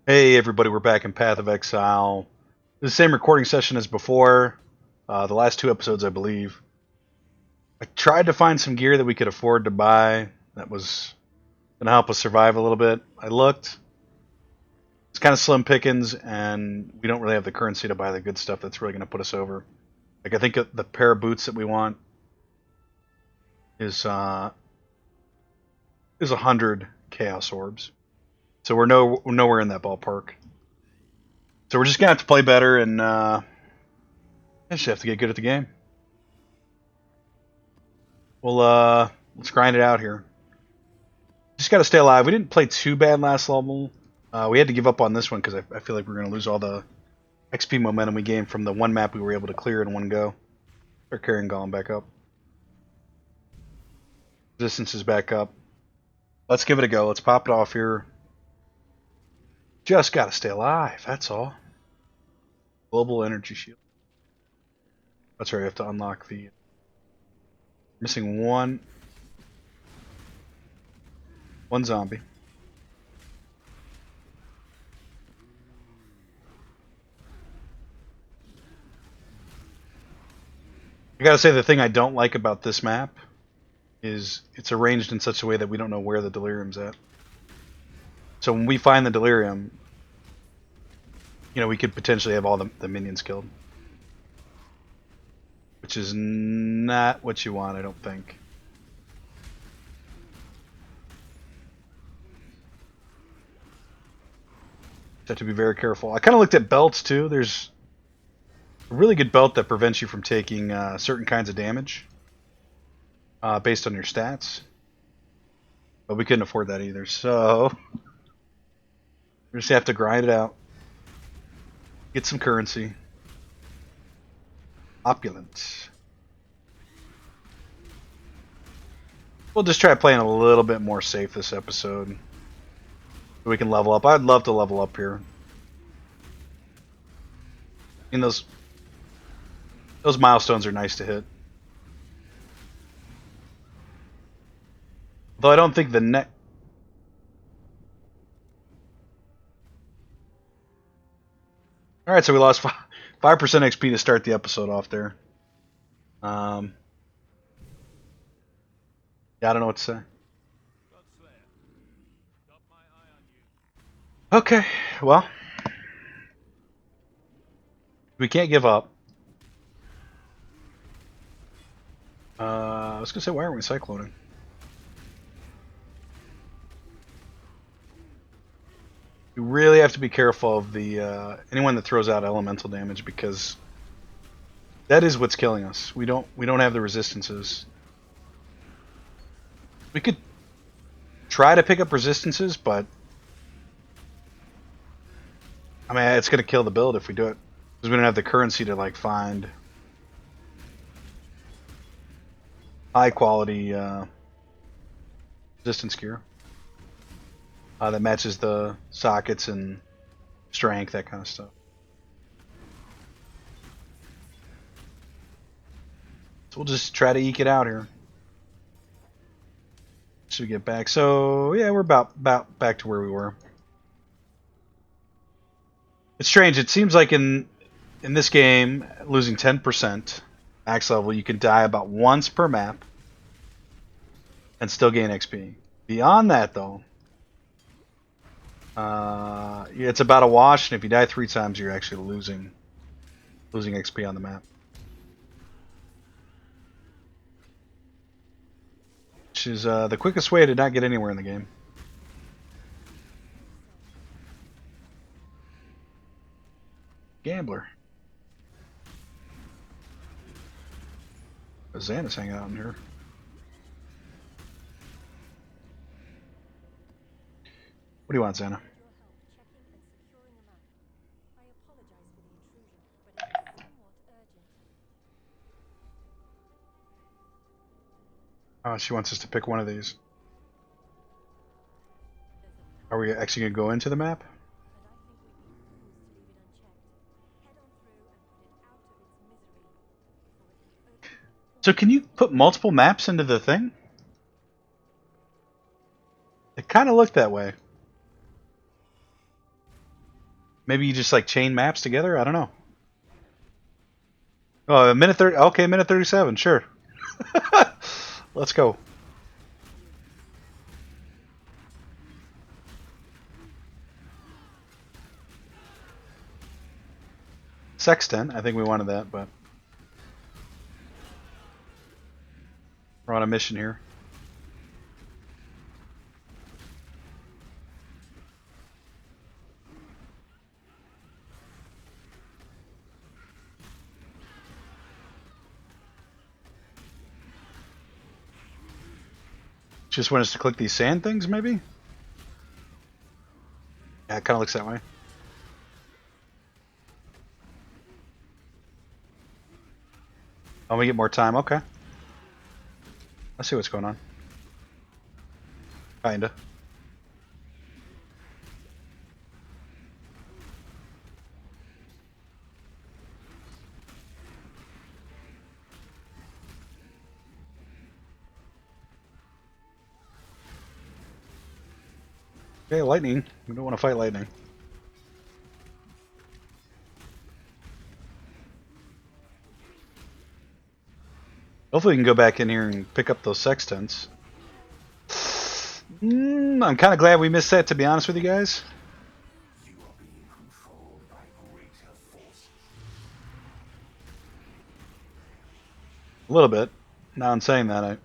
Hey everybody, we're back in Path of Exile. The same recording session as before, the last two episodes I believe. I tried to find some gear that we could afford to buy that was going to help us survive a little bit. I looked. It's kind of slim pickings and we don't really have the currency to buy the good stuff that's really going to put us over. Like I think the pair of boots that we want is 100 chaos orbs. So we're nowhere in that ballpark. So we're just going to have to play better and I just have to get good at the game. Well, let's grind it out here. Just got to stay alive. We didn't play too bad last level. We had to give up on this one because I feel like we're going to lose all the XP momentum we gained from the one map we were able to clear in one go. Start carrying Golem back up. Resistance is back up. Let's give it a go. Let's pop it off here. Just got to stay alive. That's all. Global energy shield. That's right. I have to unlock the... Missing one zombie. I gotta say, the thing I don't like about this map is it's arranged in such a way that we don't know where the Delirium's at. So when we find the Delirium, you know, we could potentially have all the minions killed. Which is not what you want, I don't think. Have to be very careful. I kind of looked at belts too. There's a really good belt that prevents you from taking certain kinds of damage based on your stats. But we couldn't afford that either, so we just have to grind it out. Get some currency. Opulent. We'll just try playing a little bit more safe this episode. So we can level up. I'd love to level up here. And those milestones are nice to hit. Though I don't think the net... Alright, so we lost 5% XP to start the episode off there. Yeah, I don't know what to say. Okay, well, we can't give up. I was gonna say, why aren't we cycloning? You really have to be careful of the anyone that throws out elemental damage, because that is what's killing us. We don't have the resistances. We could try to pick up resistances, but I mean, it's gonna kill the build if we do it, because we don't have the currency to like find high quality resistance gear that matches the sockets and strength, that kind of stuff. So we'll just try to eke it out here. Should we get back? So yeah, we're about back to where we were. It's strange. It seems like in this game, losing 10% max level, you can die about once per map and still gain XP. Beyond that, though, it's about a wash, and if you die 3 times, you're actually losing XP on the map. Which is the quickest way to not get anywhere in the game. Gambler. Xana's hanging out in here. What do you want, Xana? She wants us to pick one of these. Are we actually going to go into the map? So can you put multiple maps into the thing? It kind of looked that way. Maybe you just like chain maps together? I don't know. Oh, a minute 30. Okay, minute 37. Sure. Let's go. Sextant. I think we wanted that, but we're on a mission here. Just want us to click these sand things, maybe? Yeah, it kind of looks that way. Oh, we get more time. Okay. Let's see what's going on. Kinda. Okay, lightning. We don't want to fight lightning. Hopefully we can go back in here and pick up those sextants. I'm kind of glad we missed that, to be honest with you guys. A little bit. Now in saying that,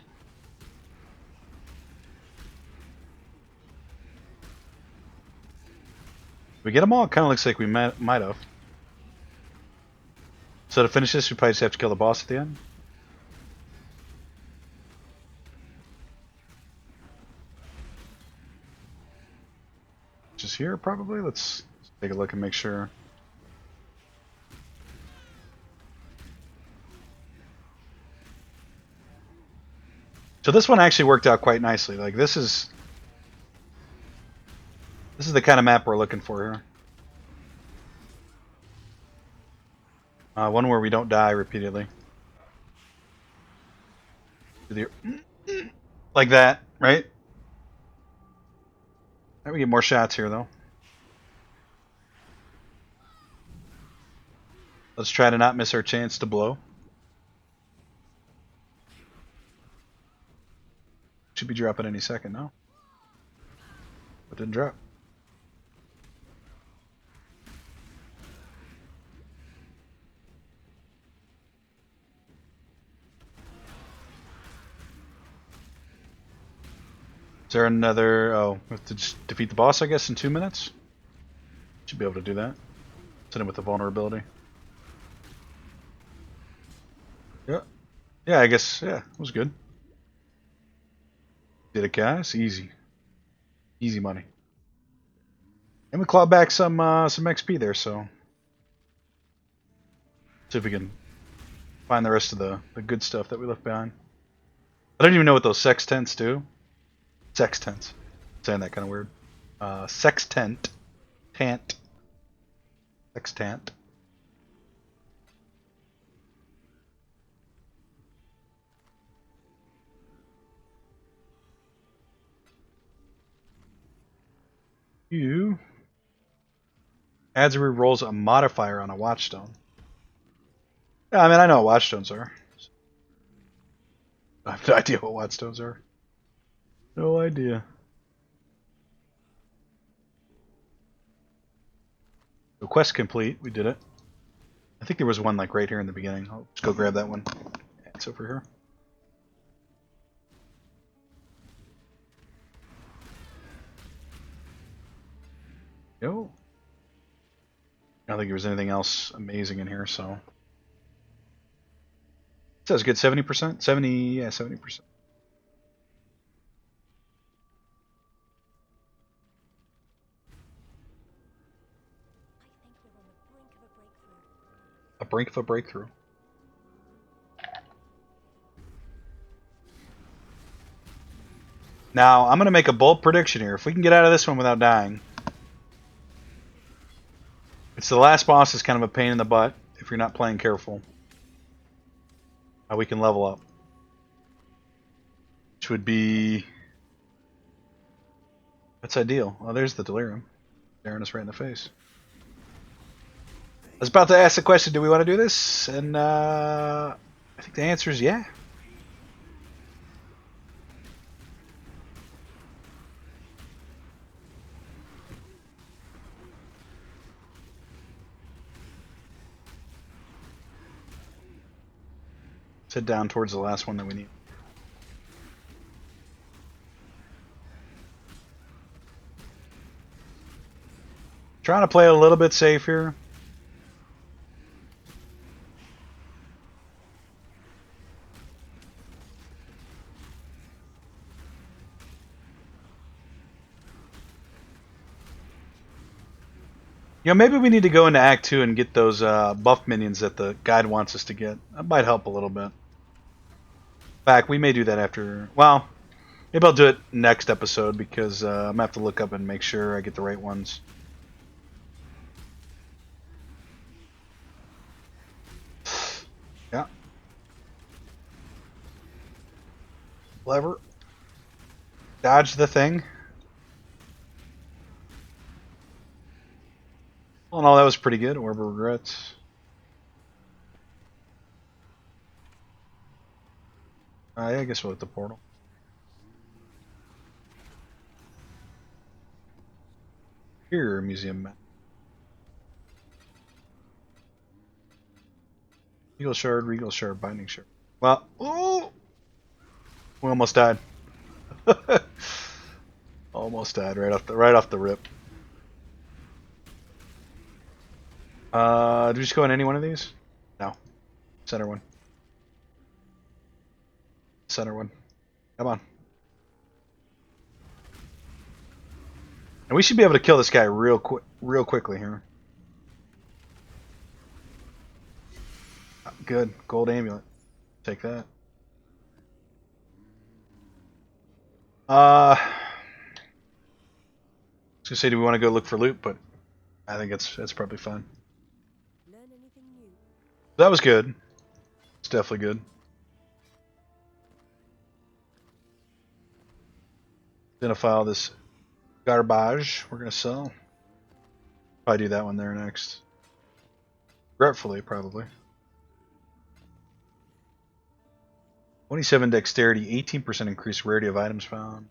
we get them all? It kind of looks like we might have. So to finish this, we probably just have to kill the boss at the end. Just here, probably. Let's take a look and make sure. So this one actually worked out quite nicely. Like this is the kind of map we're looking for here. One where we don't die repeatedly. Like that, right? We get more shots here, though. Let's try to not miss our chance to blow. Should be dropping any second now. But didn't drop. Is there another... Oh, we have to just defeat the boss, I guess, in 2 minutes? Should be able to do that. Hit him with the vulnerability. Yeah. Yeah, I guess, yeah, it was good. Did it, guys? Easy. Easy money. And we clawed back some XP there, so... See if we can find the rest of the good stuff that we left behind. I don't even know what those sextants do. Sextants. Saying that kind of weird. Sextant. Tant. Sextant. You. Adds or rolls a modifier on a watchstone. Yeah, I mean, I know what watchstones are. I have no idea what watchstones are. No idea. So quest complete. We did it. I think there was one like right here in the beginning. I'll just go grab that one. It's over here. Yo. I don't think there was anything else amazing in here, so. It says good 70%? 70, yeah, 70%. A brink of a breakthrough. Now, I'm going to make a bold prediction here. If we can get out of this one without dying. It's the last boss is kind of a pain in the butt if you're not playing careful. We can level up. Which would be... That's ideal. Oh, there's the Delirium. Staring us right in the face. was about to ask the question, do we want to do this? And I think the answer is yeah. Let's head down towards the last one that we need. Trying to play a little bit safe here. You know, maybe we need to go into Act 2 and get those buff minions that the guide wants us to get. That might help a little bit. In fact, we may do that after... Well, maybe I'll do it next episode because I'm going to have to look up and make sure I get the right ones. Yeah. Lever. Dodge the thing. Well, no, that was pretty good. Orb of Regrets. Yeah, I guess we'll hit the portal. Here, museum map. Eagle Shard, Regal Shard, Binding Shard. Well, ooh, we almost died. Almost died right off the rip. Do we just go in any one of these? No. Center one. Center one. Come on. And we should be able to kill this guy real quickly here. Good. Gold amulet. Take that. I was gonna say, do we want to go look for loot? But I think that's probably fine. That was good. It's definitely good. Identify this garbage we're gonna sell. Probably do that one there next. Regretfully, probably. 27 dexterity, 18% increased rarity of items found.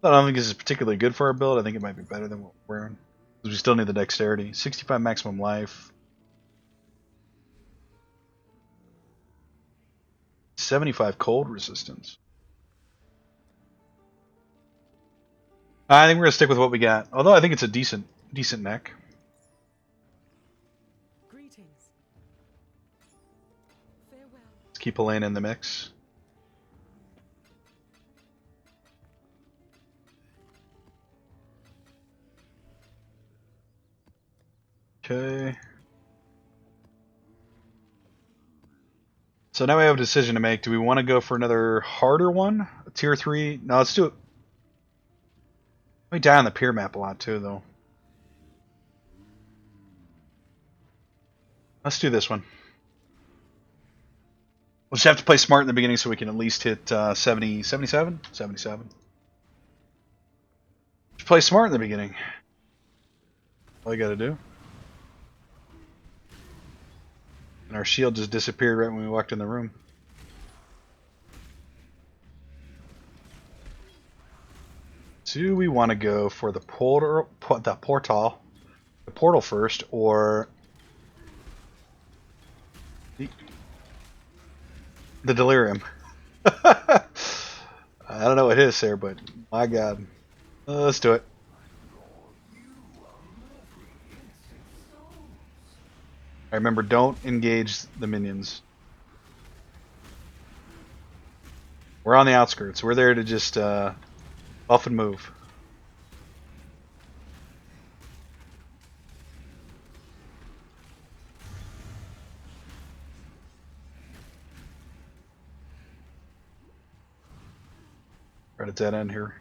I don't think this is particularly good for our build. I think it might be better than what we're wearing. Because we still need the dexterity. 65 maximum life. 75 cold resistance. I think we're gonna stick with what we got. Although I think it's a decent neck. Greetings. Farewell. Let's keep Elena in the mix. Okay. So now we have a decision to make. Do we want to go for another harder one? A tier 3? No, let's do it. We die on the pier map a lot too, though. Let's do this one. We'll just have to play smart in the beginning so we can at least hit 70, 77? 77. Just play smart in the beginning. All you gotta do. And our shield just disappeared right when we walked in the room. Do we want to go for the portal first, or the Delirium? I don't know what it is there, but my God, let's do it. I remember, don't engage the minions. We're on the outskirts. We're there to just buff and move. Right at that end here.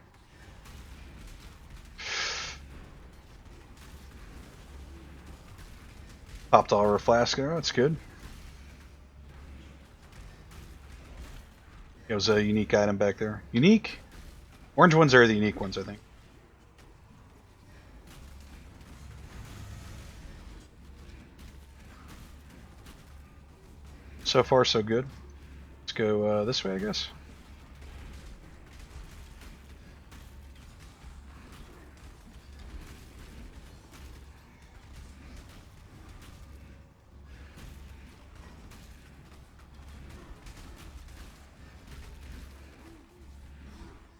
Popped all our flask there. That's good. It was a unique item back there. Unique? Orange ones are the unique ones, I think. So far, so good. Let's go this way, I guess.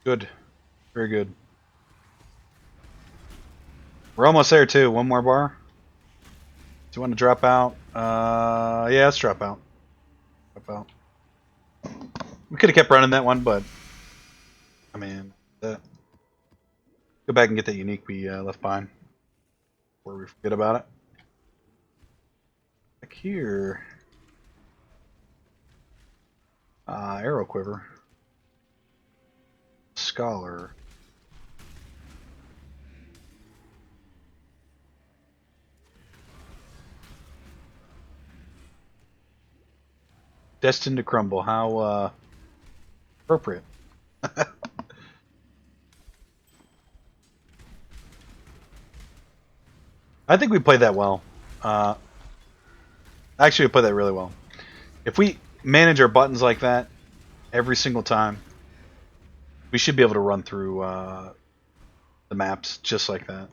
Good. Very good. We're almost there, too. One more bar. Do you want to drop out? Yeah, let's drop out. Drop out. We could have kept running that one, but I mean, go back and get that unique we left behind before we forget about it. Back here, arrow quiver, scholar. Destined to crumble. How appropriate. I think we played that well. Actually, we played that really well. If we manage our buttons like that every single time, we should be able to run through the maps just like that.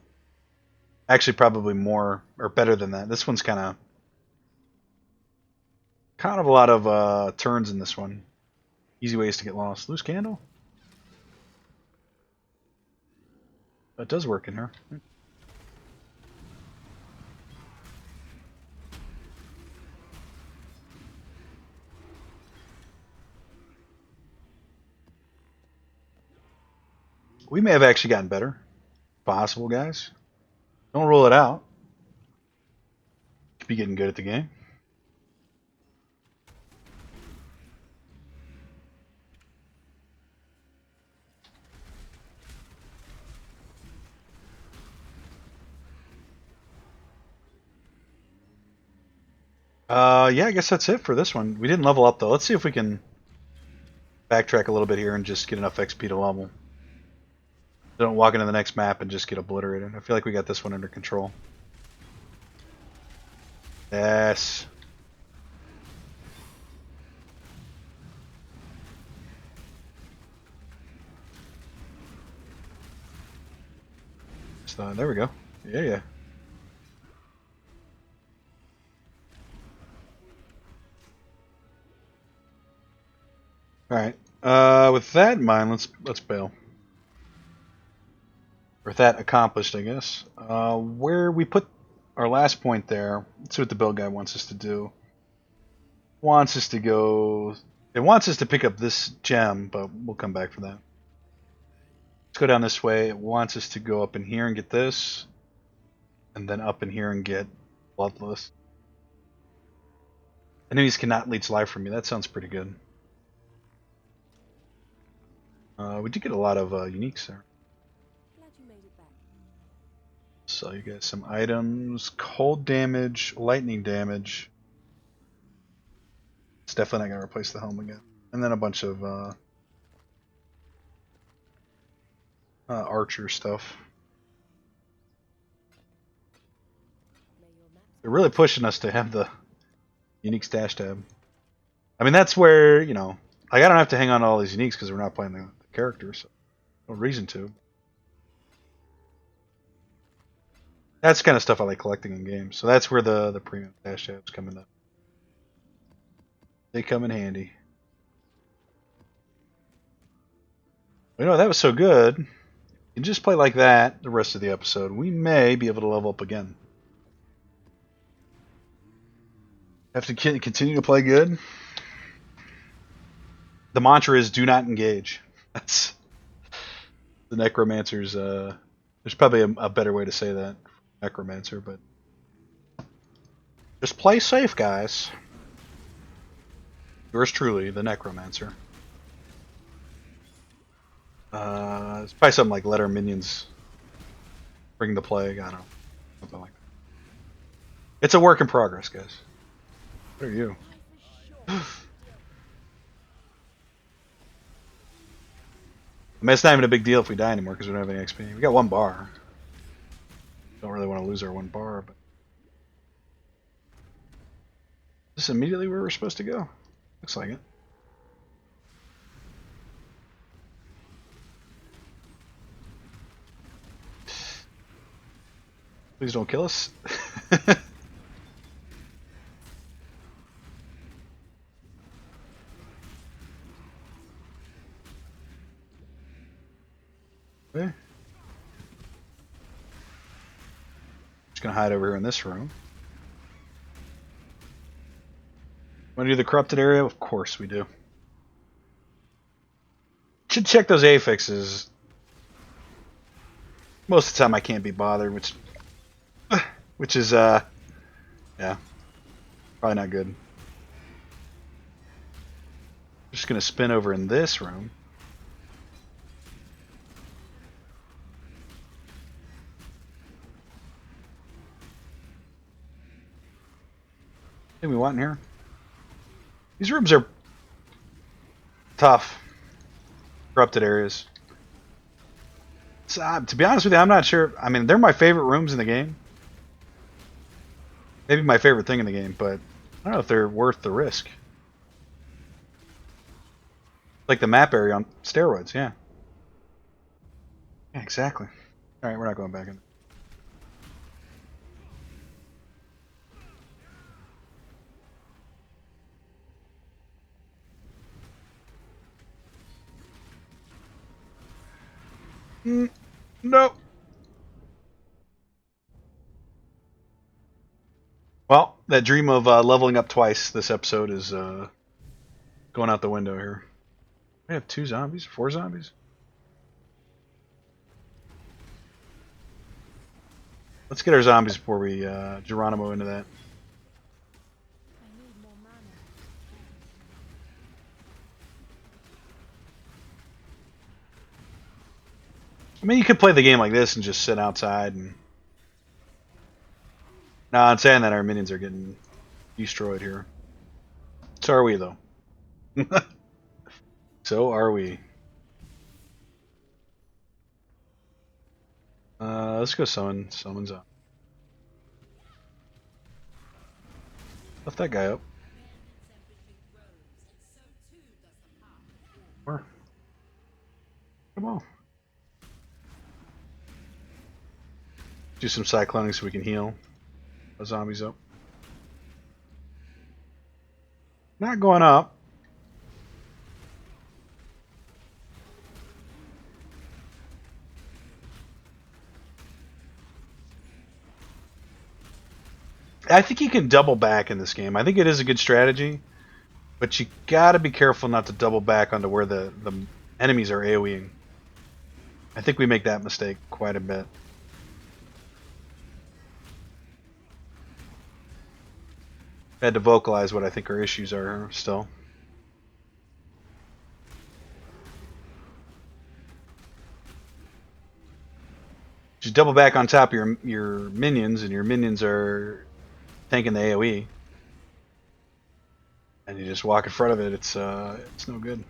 Actually, probably more or better than that. This one's kind of a lot of turns in this one. Easy ways to get lost. Loose candle? That does work in here. We may have actually gotten better. Possible, guys. Don't rule it out. Could be getting good at the game. Yeah, I guess that's it for this one. We didn't level up, though. Let's see if we can backtrack a little bit here and just get enough XP to level. Don't walk into the next map and just get obliterated. I feel like we got this one under control. Yes. So, there we go. Yeah, yeah. All right. With that in mind, let's bail. With that accomplished, I guess. Where we put our last point there. Let's see what the build guy wants us to do. Wants us to go. It wants us to pick up this gem, but we'll come back for that. Let's go down this way. It wants us to go up in here and get this, and then up in here and get Bloodless. Enemies cannot leech life from me. That sounds pretty good. We did get a lot of uniques there. So you get some items, cold damage, lightning damage. It's definitely not going to replace the helm again. And then a bunch of archer stuff. They're really pushing us to have the unique stash tab. I mean, that's where, you know, like I don't have to hang on to all these uniques because we're not playing the characters. So no reason to. That's the kind of stuff I like collecting in games. So that's where the premium stash tabs come in. They come in handy. You know, that was so good. You can just play like that the rest of the episode. We may be able to level up again. Have to continue to play good. The mantra is do not engage. That's the Necromancer's. There's probably a better way to say that. Necromancer, but just play safe, guys. Yours truly, the Necromancer. It's probably something like let our minions bring the plague. I don't know. Something like that. It's a work in progress, guys. What are you? I mean, it's not even a big deal if we die anymore because we don't have any XP. We got one bar. Don't really want to lose our one bar, but This is immediately where we're supposed to go. Looks like it. Please don't kill us. Okay. Just gonna hide over here in this room. Want to do the corrupted area? Of course we do. Should check those affixes. Most of the time I can't be bothered, which is yeah, probably not good. Just gonna spin over in this room. What do we want in here? These rooms are tough. Corrupted areas. So, to be honest with you, I'm not sure. I mean, they're my favorite rooms in the game. Maybe my favorite thing in the game, but I don't know if they're worth the risk. Like the map area on steroids, yeah. Yeah, exactly. Alright, we're not going back in. No. Well, that dream of leveling up twice this episode is going out the window here. We have 2 zombies? 4 zombies? Let's get our zombies before we Geronimo into that. I mean, you could play the game like this and just sit outside and... No, I'm saying that our minions are getting destroyed here. So are we, though. So are we. Let's go summon. Summons up. Lift that guy up. Where? Come on. Do some cycloning so we can heal the zombies up. Not going up. I think you can double back in this game. I think it is a good strategy, but you gotta be careful not to double back onto where the enemies are AoEing. I think we make that mistake quite a bit. I had to vocalize what I think our issues are still. Just double back on top of your minions, and your minions are tanking the AoE, and you just walk in front of it. It's no good.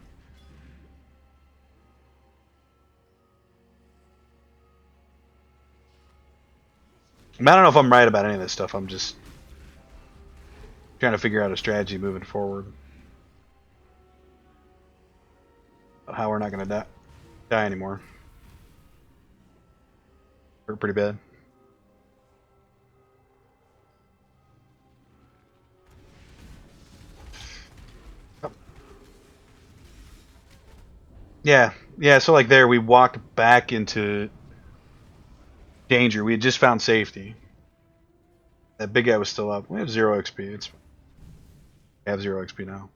I don't know if I'm right about any of this stuff. I'm just trying to figure out a strategy moving forward. How we're not going to die anymore. Hurt pretty bad. Oh. Yeah, so like there we walked back into danger. We had just found safety. That big guy was still up. We have 0 XP. We have 0 XP now.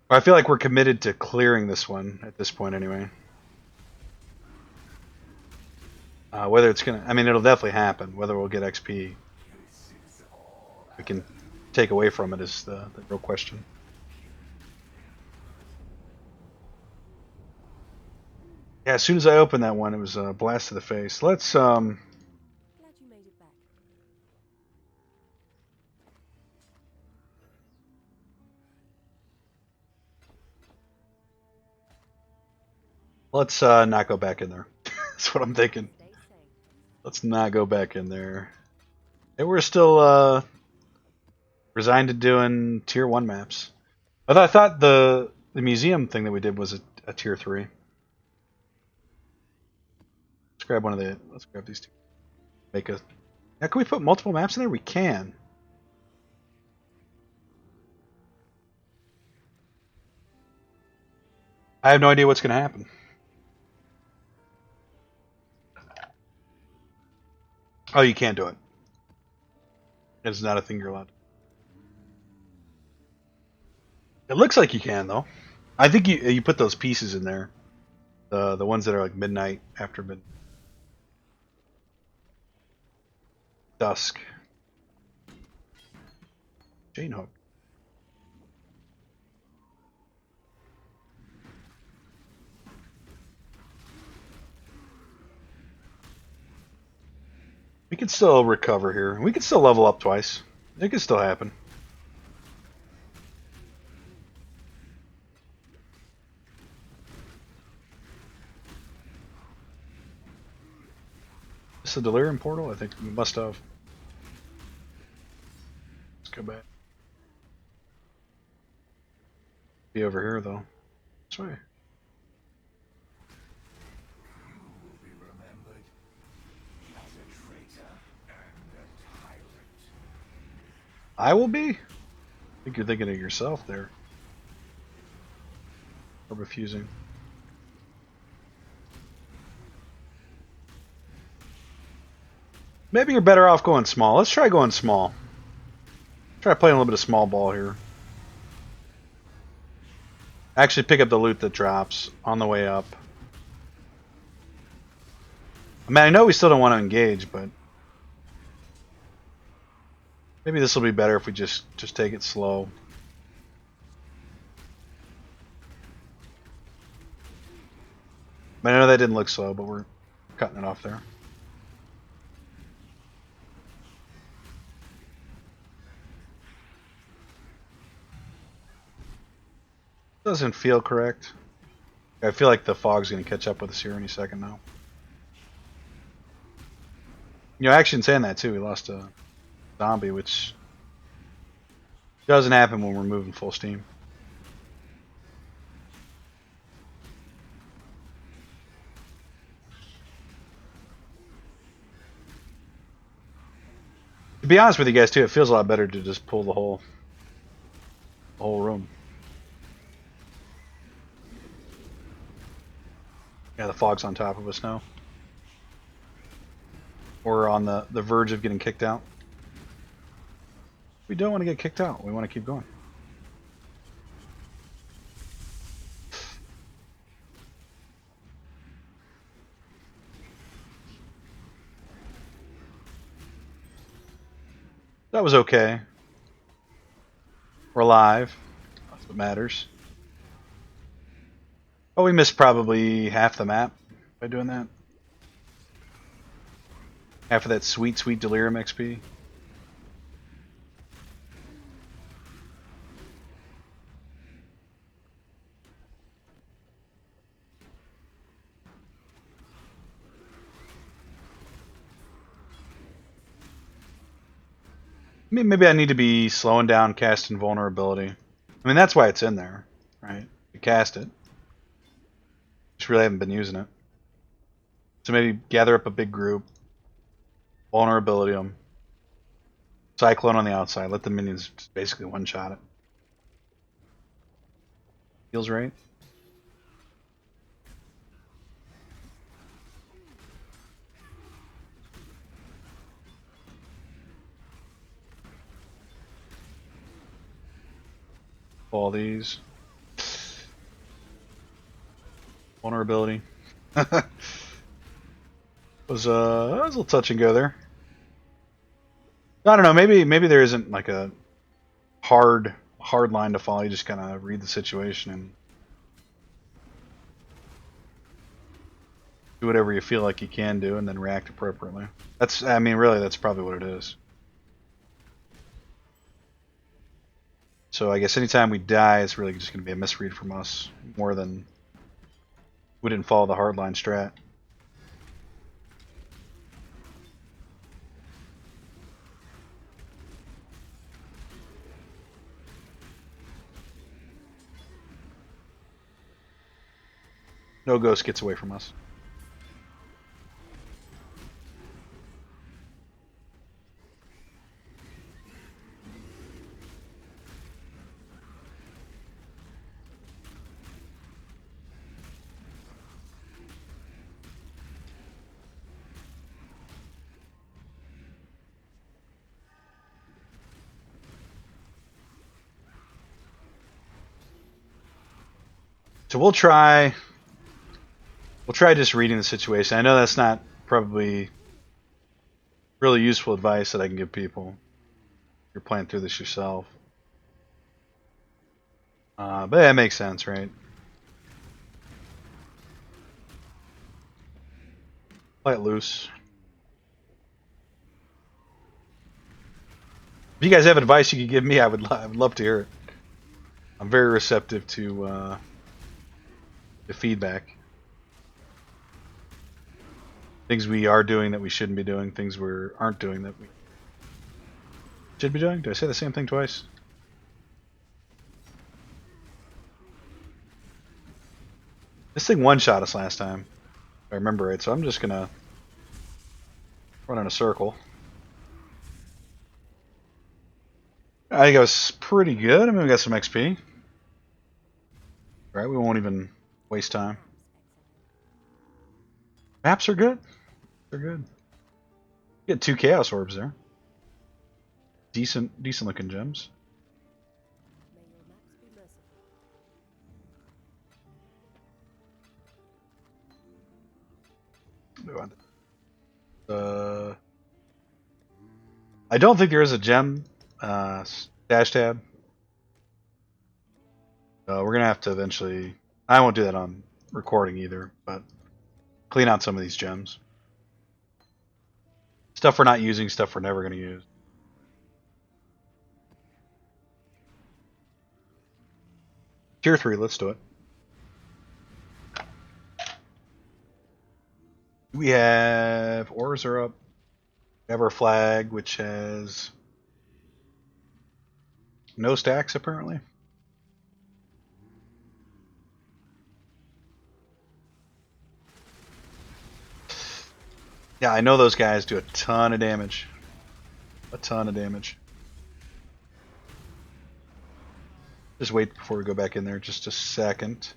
I feel like we're committed to clearing this one at this point anyway. Whether it's gonna, I mean, it'll definitely happen. Whether we'll get XP, we can take away from it is the real question. Yeah, as soon as I opened that one, it was a blast to the face. Let's Glad you made it back. let's not go back in there. That's what I'm thinking. Stay safe. Let's not go back in there. And we're still Resigned to doing tier 1 maps. I thought the museum thing that we did was a tier 3. Let's grab one of the. Let's grab these two. Make a. Now, can we put multiple maps in there? We can. I have no idea what's going to happen. Oh, you can't do it. It's not a thing you're allowed. It looks like you can though. I think you put those pieces in there. The ones that are like midnight after mid dusk. Chain hook. We can still recover here. We can still level up twice. It can still happen. Is this the Delirium portal? I think we must have. Let's go back. Be over here though. This way. I will be? I think you're thinking of yourself there. Or refusing. Maybe you're better off going small. Let's try going small. Try playing a little bit of small ball here. Actually pick up the loot that drops on the way up. I mean, I know we still don't want to engage, but maybe this will be better if we just take it slow. I know that didn't look slow, but we're cutting it off there. Doesn't feel correct. I feel like the fog's going to catch up with us here any second now. You know, actually in saying that too, we lost a zombie, which doesn't happen when we're moving full steam. To be honest with you guys too, it feels a lot better to just pull the whole room. Yeah, the fog's on top of us now. We're on the verge of getting kicked out. We don't want to get kicked out. We want to keep going. That was okay. We're alive. That's what matters. Oh, we missed probably half the map by doing that. Half of that sweet, sweet Delirium XP. Maybe I need to be slowing down casting vulnerability. I mean, that's why it's in there, right? You cast it. Just really haven't been using it. So maybe gather up a big group, vulnerability them, cyclone on the outside, let the minions just basically one-shot it. Feels right. All these. Vulnerability. was a little touch and go there. I don't know. Maybe there isn't like a hard line to follow. You just kind of read the situation and do whatever you feel like you can do, and then react appropriately. I mean, really, that's probably what it is. So I guess anytime we die, it's really just going to be a misread from us, more than we didn't follow the hardline strat. No ghost gets away from us. So we'll try just reading the situation. I know that's not probably really useful advice that I can give people. You're playing through this yourself. But that makes sense, right? Play it loose. If you guys have advice you could give me, I would love to hear it. I'm very receptive to feedback. Things we are doing that we shouldn't be doing. Things we aren't doing that we should be doing. Did I say the same thing twice? This thing one-shot us last time, if I remember right. So I'm just gonna run in a circle. I think it was pretty good. I mean, we got some XP. Right, we won't even waste time. Maps are good. They're good. Get 2 Chaos Orbs there. Decent looking gems. May your maps be merciful. I don't think there is a gem dash tab. We're gonna have to eventually. I won't do that on recording either, but clean out some of these gems. Stuff we're not using, stuff we're never gonna use. Tier 3, let's do it. We have ores are up. We have our flag, which has no stacks apparently. Yeah, I know those guys do a ton of damage. A ton of damage. Just wait before we go back in there just a second.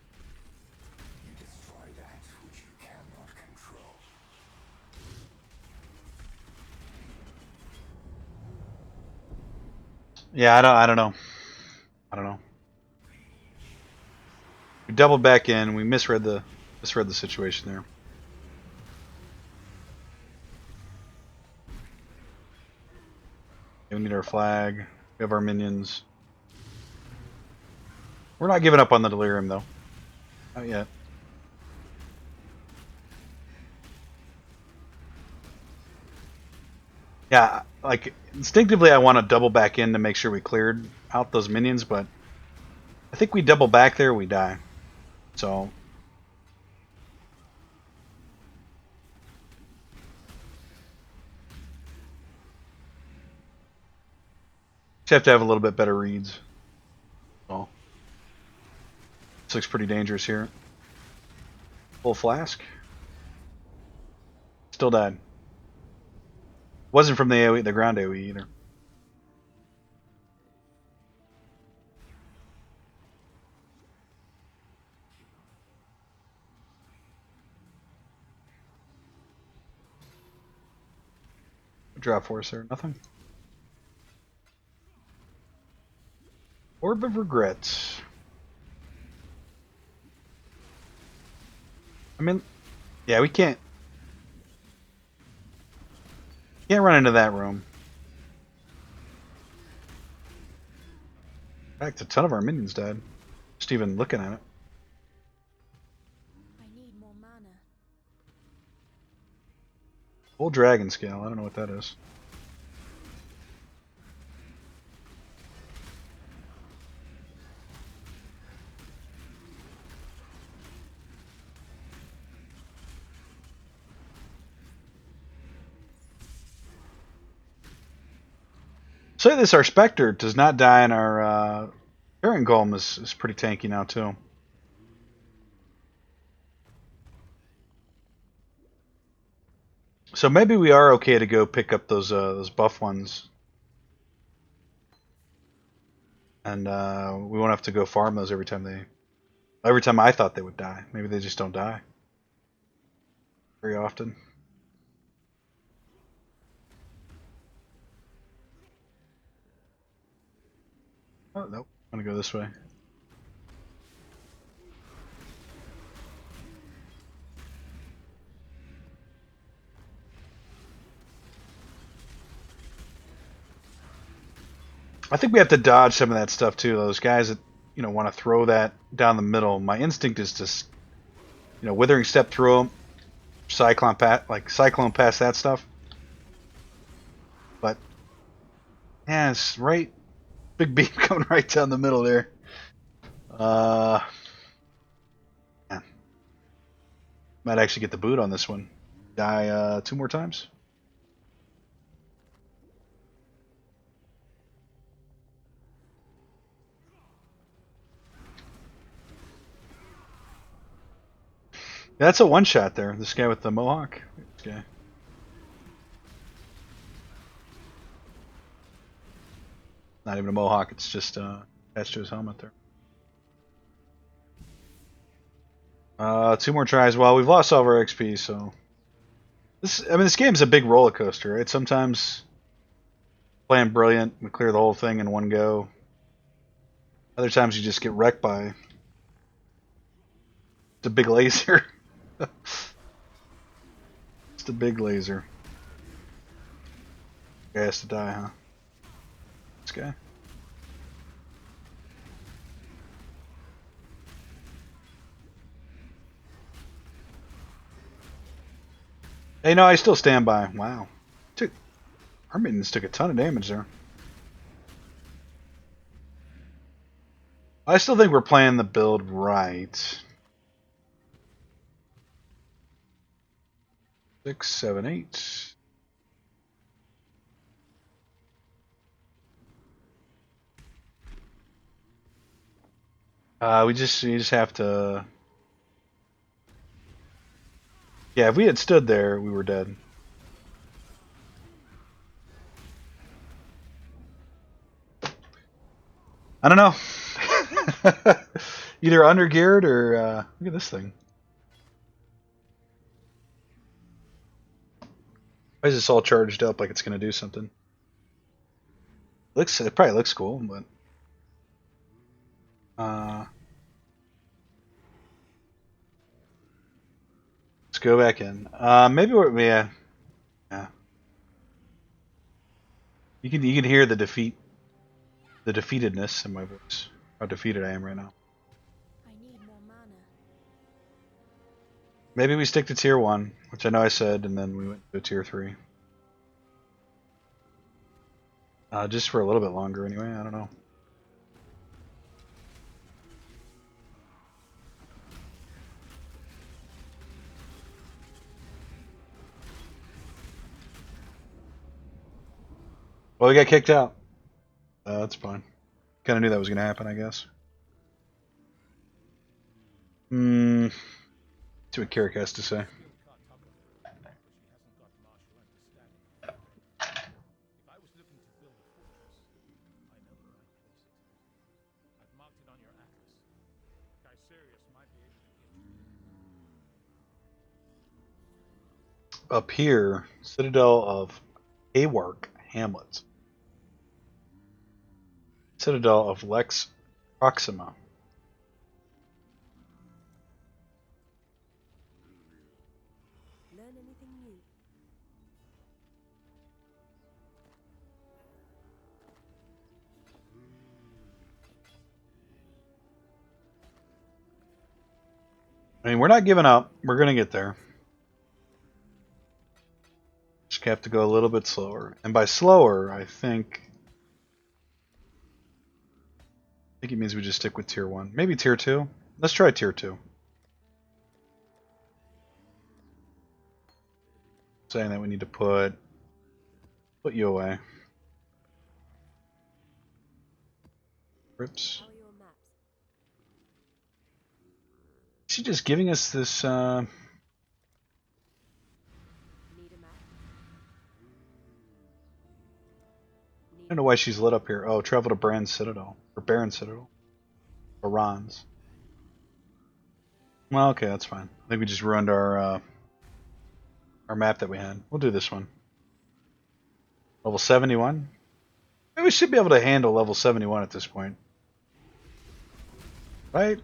You destroy that which you cannot control. Yeah, I don't know. I don't know. We doubled back in. We misread the situation there. We need our flag. We have our minions. We're not giving up on the Delirium though. Not yet. Yeah, like instinctively I want to double back in to make sure we cleared out those minions, but I think we double back there, we die. So just have to have a little bit better reads. So this looks pretty dangerous here. Full flask. Still died. Wasn't from the AoE, the ground AoE either. Drop force there, nothing. Orb of Regrets. I mean, yeah, we can't run into that room. In fact, a ton of our minions died. Just even looking at it. I need more mana. Full dragon scale. I don't know what that is. Say this, our Spectre does not die, and our Parent Golem is pretty tanky now too. So maybe we are okay to go pick up those buff ones, and we won't have to go farm those every time they. Every time I thought they would die. Maybe they just don't die very often. Oh nope, I'm gonna go this way. I think we have to dodge some of that stuff too. Those guys that want to throw that down the middle. My instinct is to withering step through them, cyclone past that stuff. But yeah, it's right, big beam coming right down the middle there. Man, might actually get the boot on this one. Die 2 more times. Yeah, that's a one shot there. This guy with the mohawk. This guy. Not even a mohawk. It's just attached to his helmet there. 2 more tries. Well, we've lost all of our XP, so this game's a big roller coaster, right? Sometimes playing brilliant, we clear the whole thing in one go. Other times you just get wrecked by the big laser. It's the big laser. Guy has to die, huh? This guy. Hey, no, I still stand by. Wow. Our minions took a ton of damage there. I still think we're playing the build right. 6, 7, 8. We just have to. Yeah, if we had stood there, we were dead. I don't know. Either under geared or look at this thing. Why is this all charged up like it's gonna do something? It probably looks cool, but let's go back in. Maybe we're yeah. You can hear the defeatedness in my voice. How defeated I am right now. I need more mana. Maybe we stick to tier 1, which I know I said, and then we went to tier 3. Just for a little bit longer anyway, I don't know. Well, we got kicked out. That's fine. Kind of knew that was going to happen, I guess. See what Carrick has to say. Up here, Citadel of Hawark Hamlet. Citadel of Lex Proxima. Learn anything new? I mean, we're not giving up. We're going to get there. Just have to go a little bit slower. And by slower, I think it means we just stick with tier 1. Maybe tier 2. Let's try tier 2. Saying that we need to put you away. Rips. How are your maps? Is she just giving us this Need a map? don't know why she's lit up here. Oh, travel to Baron Citadel. Or Baron Citadel. Or Ron's. Well, okay, that's fine. I think we just ruined our map that we had. We'll do this one. Level 71? Maybe we should be able to handle level 71 at this point. Right?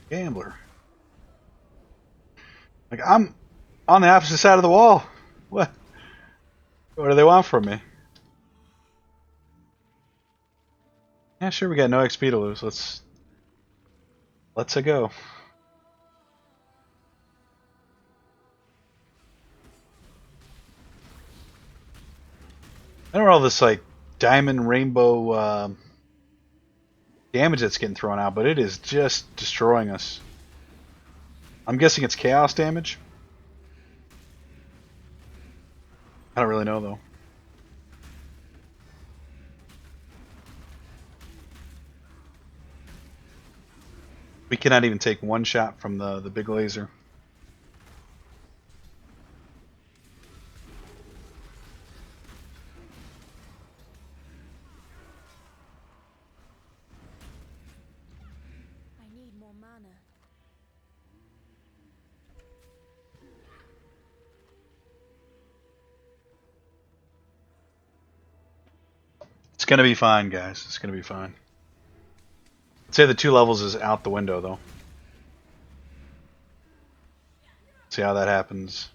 Gambler. Like, I'm on the opposite side of the wall. What? What do they want from me? Yeah, sure, we got no XP to lose. Let's go. I don't know all this like diamond rainbow damage that's getting thrown out, but it is just destroying us. I'm guessing it's chaos damage. I don't really know though. We cannot even take one shot from the big laser. I need more mana. It's gonna be fine, guys. It's gonna be fine. I'd say the 2 levels is out the window though. See how that happens.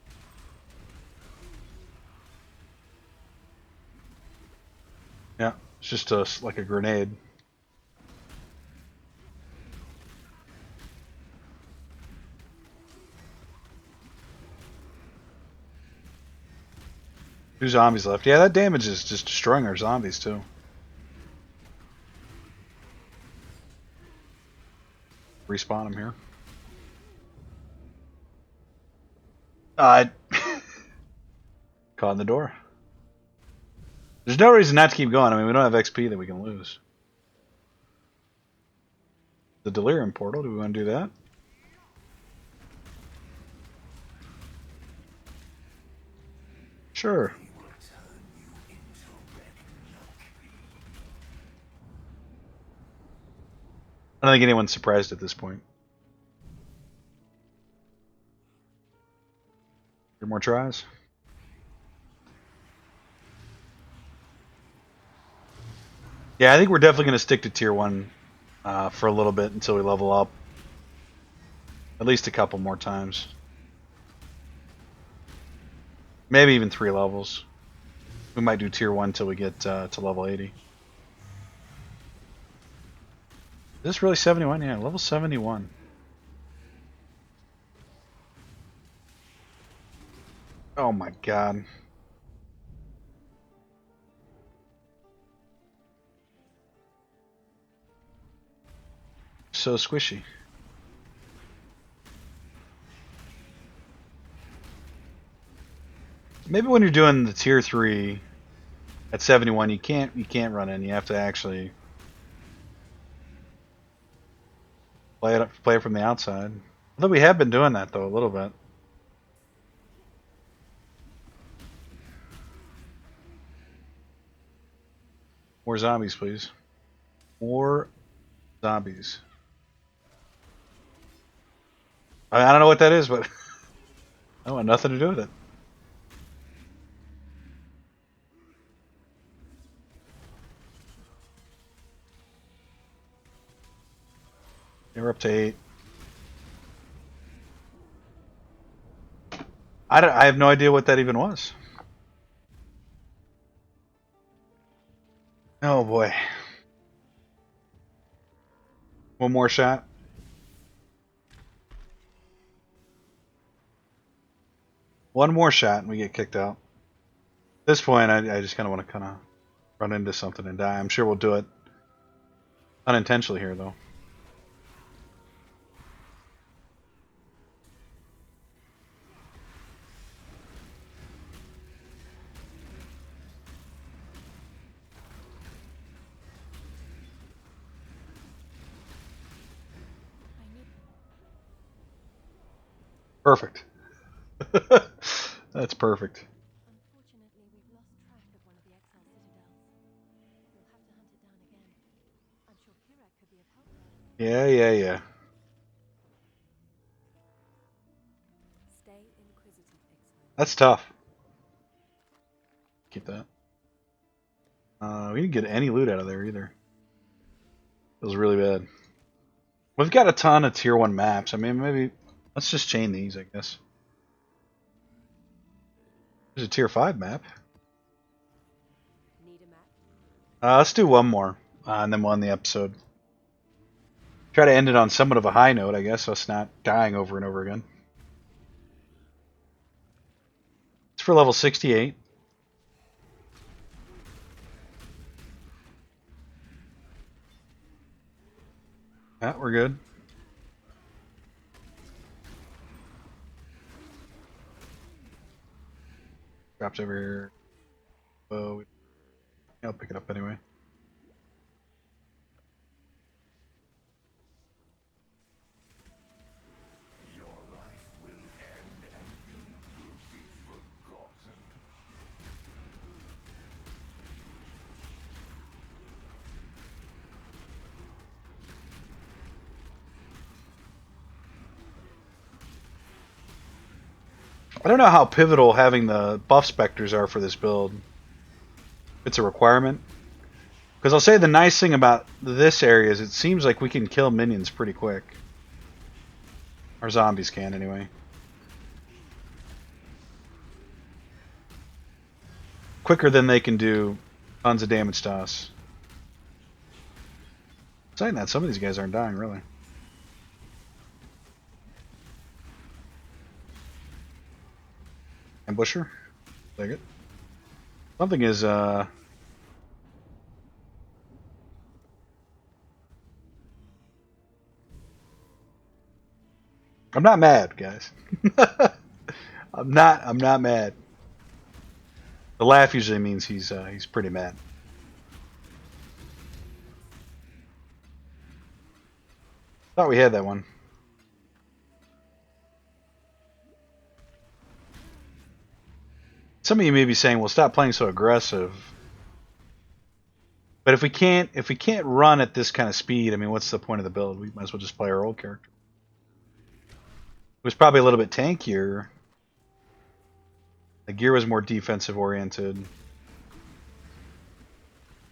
Yeah, it's just like a grenade. Two zombies left. Yeah, that damage is just destroying our zombies too. Respawn them here. Caught in the door. There's no reason not to keep going. I mean, we don't have XP that we can lose. The Delirium portal, do we want to do that? Sure. I don't think anyone's surprised at this point. 3 more tries. Yeah, I think we're definitely going to stick to tier 1 for a little bit until we level up. At least a couple more times. Maybe even 3 levels. We might do tier 1 until we get to level 80. Is this really 71? Yeah, level 71. Oh my god. So squishy. Maybe when you're doing the tier 3 at 71, you can't run in. You have to actually play it from the outside. Although we have been doing that though a little bit. More zombies, please. More zombies. I don't know what that is, but I want nothing to do with it. Yeah, we're up to 8. I have no idea what that even was. Oh boy. One more shot. One more shot and we get kicked out. At this point, I just kind of want to run into something and die. I'm sure we'll do it unintentionally here, though. Perfect. That's perfect. Unfortunately, we've lost track of one of the Exile citadels. We'll have to hunt it down again. I'm sure Pirak could be of help there. Yeah. Stay inquisitive, Exile. That's tough. Keep that. We didn't get any loot out of there either. It was really bad. We've got a ton of tier 1 maps. I mean, maybe let's just chain these, I guess. There's a tier 5 map. Need a map? Let's do one more, and then we'll end the episode. Try to end it on somewhat of a high note, I guess, so it's not dying over and over again. It's for level 68. Yeah, we're good. Drops over here. Oh, I'll pick it up anyway. Your life will end and you will be forgotten. I don't know how pivotal having the buff specters are for this build. It's a requirement. Because I'll say the nice thing about this area is it seems like we can kill minions pretty quick. Or zombies can, anyway. Quicker than they can do tons of damage to us. Saying that, some of these guys aren't dying, really. Ambusher? Take it. Something is, I'm not mad, guys. I'm not mad. The laugh usually means he's pretty mad. Thought we had that one. Some of you may be saying, "Well, stop playing so aggressive." But if we can't run at this kind of speed, I mean, what's the point of the build? We might as well just play our old character. It was probably a little bit tankier. The gear was more defensive oriented.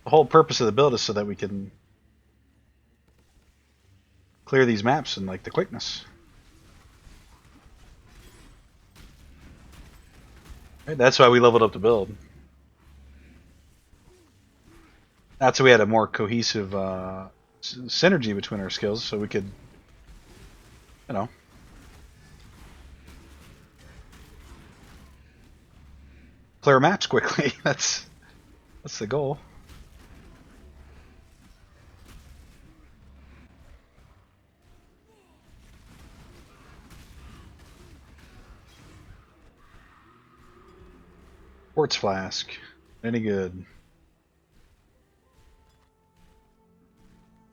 The whole purpose of the build is so that we can clear these maps and like the quickness. Right? That's why we leveled up the build. That's why we had a more cohesive synergy between our skills, so we could, you know, clear maps quickly. That's the goal. Quartz flask. Any good.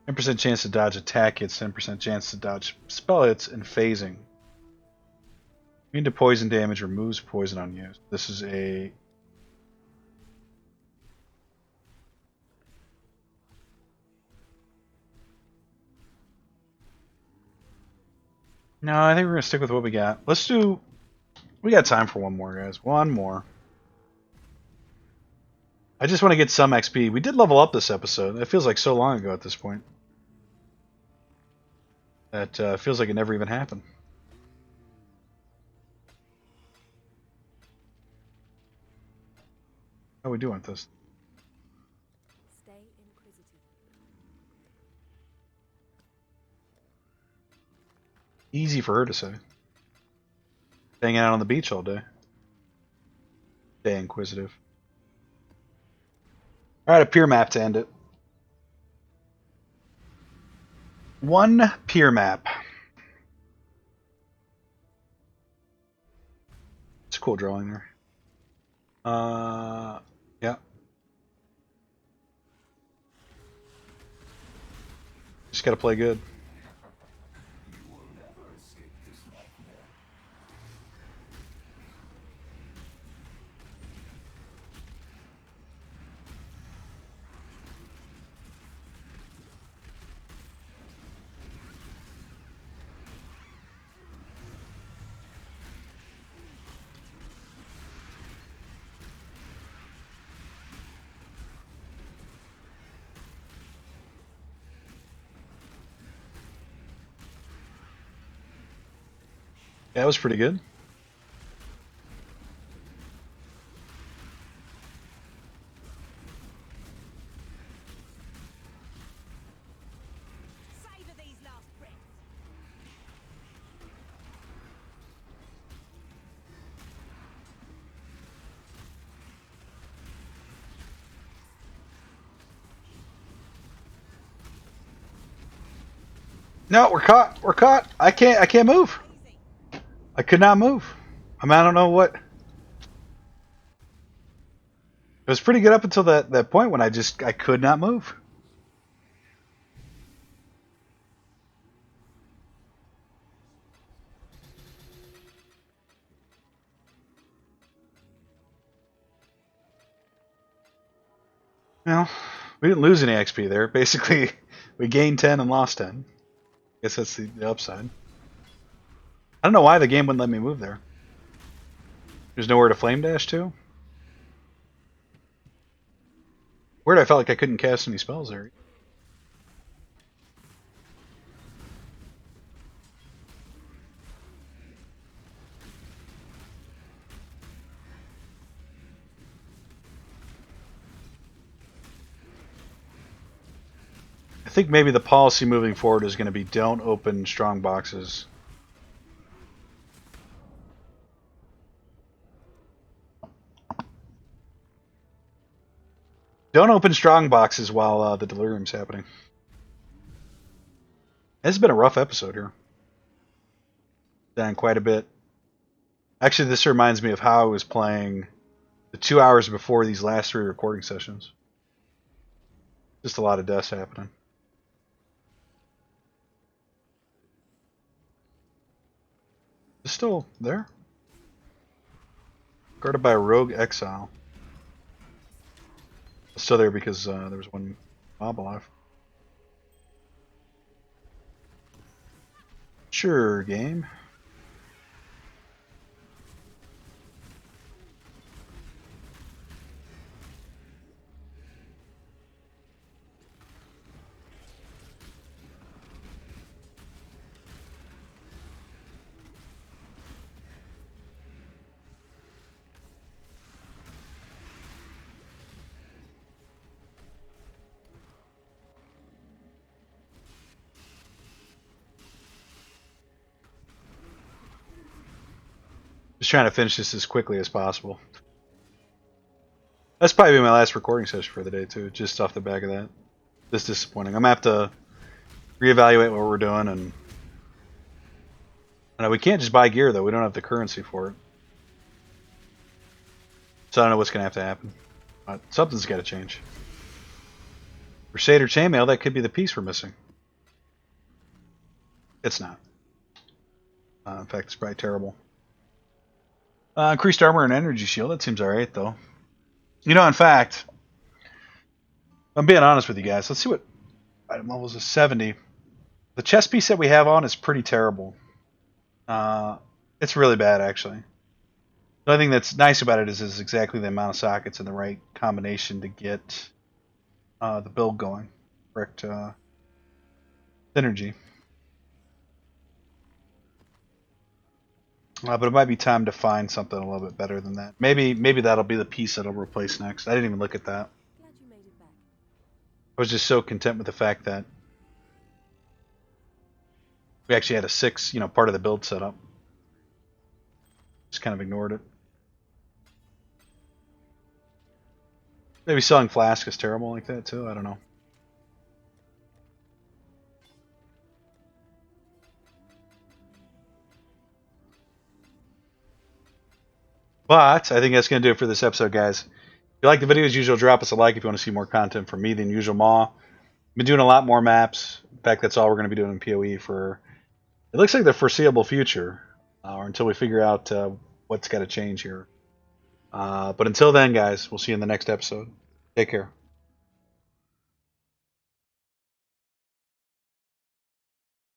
10% chance to dodge attack hits, 10% chance to dodge spell hits, and phasing. Immune to poison damage, removes poison on you. This is a... No, I think we're going to stick with what we got. Let's do... We got time for one more, guys. One more. I just want to get some XP. We did level up this episode. It feels like so long ago at this point. That feels like it never even happened. How are we doing with this? Stay inquisitive. Easy for her to say. Hanging out on the beach all day. Stay inquisitive. Alright, a peer map to end it. One peer map. It's a cool drawing there. Yeah. Just gotta play good. You will never escape this nightmare. Yeah, that was pretty good. Savor these last breaths. No, we're caught. We're caught. I can't move. Amazing. I could not move. I mean, I don't know what. It was pretty good up until that point when I could not move. Well, we didn't lose any XP there. Basically, we gained 10 and lost 10. I guess that's the upside. I don't know why the game wouldn't let me move there. There's nowhere to flame dash to. Weird, I felt like I couldn't cast any spells there. I think maybe the policy moving forward is going to be don't open strong boxes. Don't open strong boxes while the Delirium's happening. It's been a rough episode here. Down quite a bit. Actually, this reminds me of how I was playing the 2 hours before these last 3 recording sessions. Just a lot of deaths happening. It's still there. Guarded by a rogue Exile. It's still there because there was one mob alive. Sure, game. Just trying to finish this as quickly as possible. That's probably my last recording session for the day too, just off the back of that. This is disappointing. I'm gonna have to reevaluate what we're doing, and we can't just buy gear though. We don't have the currency for it, so I don't know what's gonna have to happen. But something's got to change. Crusader chainmail, that could be the piece we're missing. It's not. In fact, it's probably terrible. Increased armor and energy shield. That seems alright, though. You know, in fact, I'm being honest with you guys. Let's see what item level is. 70. The chest piece that we have on is pretty terrible. It's really bad, actually. The only thing that's nice about it is exactly the amount of sockets and the right combination to get the build going. Correct synergy. But it might be time to find something a little bit better than that. Maybe that'll be the piece that'll replace next. I didn't even look at that. Glad you made it back. I was just so content with the fact that we actually had a 6, part of the build set up. Just kind of ignored it. Maybe selling flask is terrible like that too. I don't know. But I think that's going to do it for this episode, guys. If you like the video, as usual, drop us a like if you want to see more content from me than usual MaW. Been doing a lot more maps. In fact, that's all we're going to be doing in PoE for, it looks like, the foreseeable future, or until we figure out what's got to change here. But until then, guys, we'll see you in the next episode. Take care.